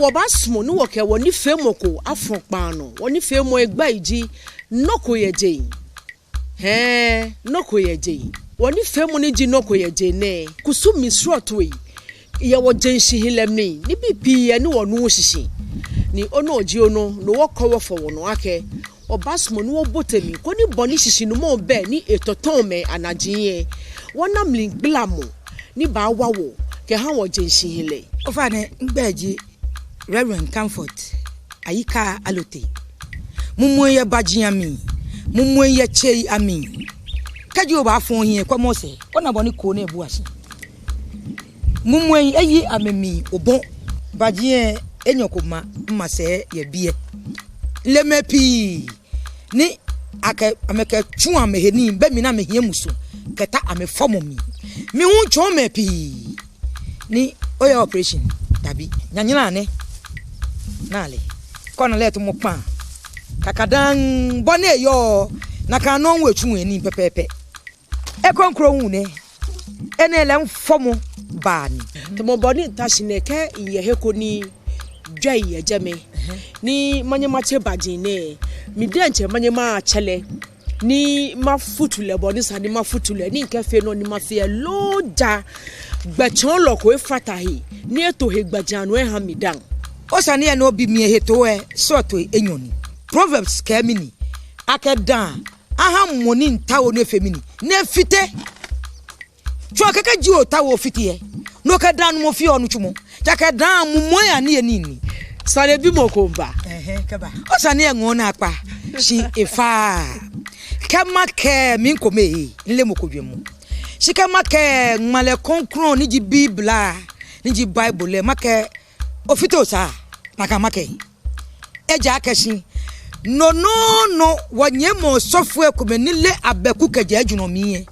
Wobasmo no woke woni femoko afokpa no woni femo egba iji NOKO yeje NOKO yeje woni femo ni ji NOKO yeje ne kusumi srotwe ye wo jenshi hilemni ni bipi ye ni wonu hihyi ni ono oji ono no wokowo fo wono ake Obasmo no botemi ko ni boni hihyi no mo be ni etoton me anajiye wonam link blamo ni ba wawo ke ha wo jenshi hile ofane ngbeji Reverend Comfort ayika alote mumwe baji ami mumwe chei ami kaji oba fon yin kwa mose ona boni ko na ebu ase mumwe ayi amemi obon baji enyokoma mmase ye bie lemepi ni ake ameke tun ameheni be mi na mehie muso keta amefomo mi hu chon mepi ni oya operation tabi nyanyina ne nale kona let mo pan kakadan bone yo na kan no wetu eni pepepe e konkro hu ne ene le mfomo ba ni te mo boni tashineke ye hekoni dwa ye jeme ni manyema che baji ne mi denche manyema chele ni mafutule boni sa ni mafutule ni nkefe no ni mafie loja gbachon loko efatahi ni eto hegbajanu e hamidan osane ya no bi mi heto e soto enyoni Proverbs kemini akeda aha moni ntawo no femini na fite twa kaka ji otawo fitie no kada no mo fi onu chumo jakada mumo ya ne ni sare bi mokomba kaba osane ya ngona apa shi efa kama ke min kome nle mokodwemu shi kama ke ngmale konkron ni ji bibla ni ji bible le make ofito sa nakamake eja akashi no wanyemo software kumenile abeku keje ajuno miye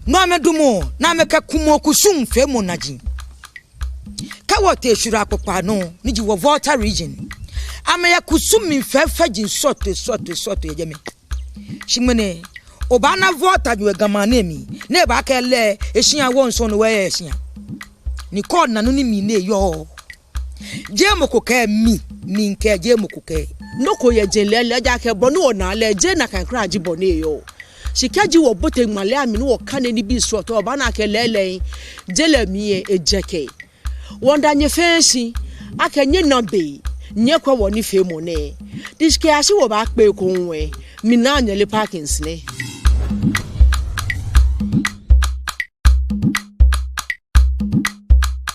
no amedumo na ameka kumo kusum femo naji kawote shura akpopa no niji wo Volta region ameya kusum fefa jin soto yejeme shimene obana Volta ju gamane mi na ba ka le ehia wonso no we ehia ni call na no ni mi ne yo jemo koke mi nke jemo koke NOKO ye jelele ja ke bonu ona le je na kan kra ji bonu yo shikaji wo bote male ami no kane ni bi so to ba na ke lele jele mi ejeke wonda nye fensi akenye nabe nye kwa woni femo ne diske asi wo ba pe ko nwe mi na nyele parkings ne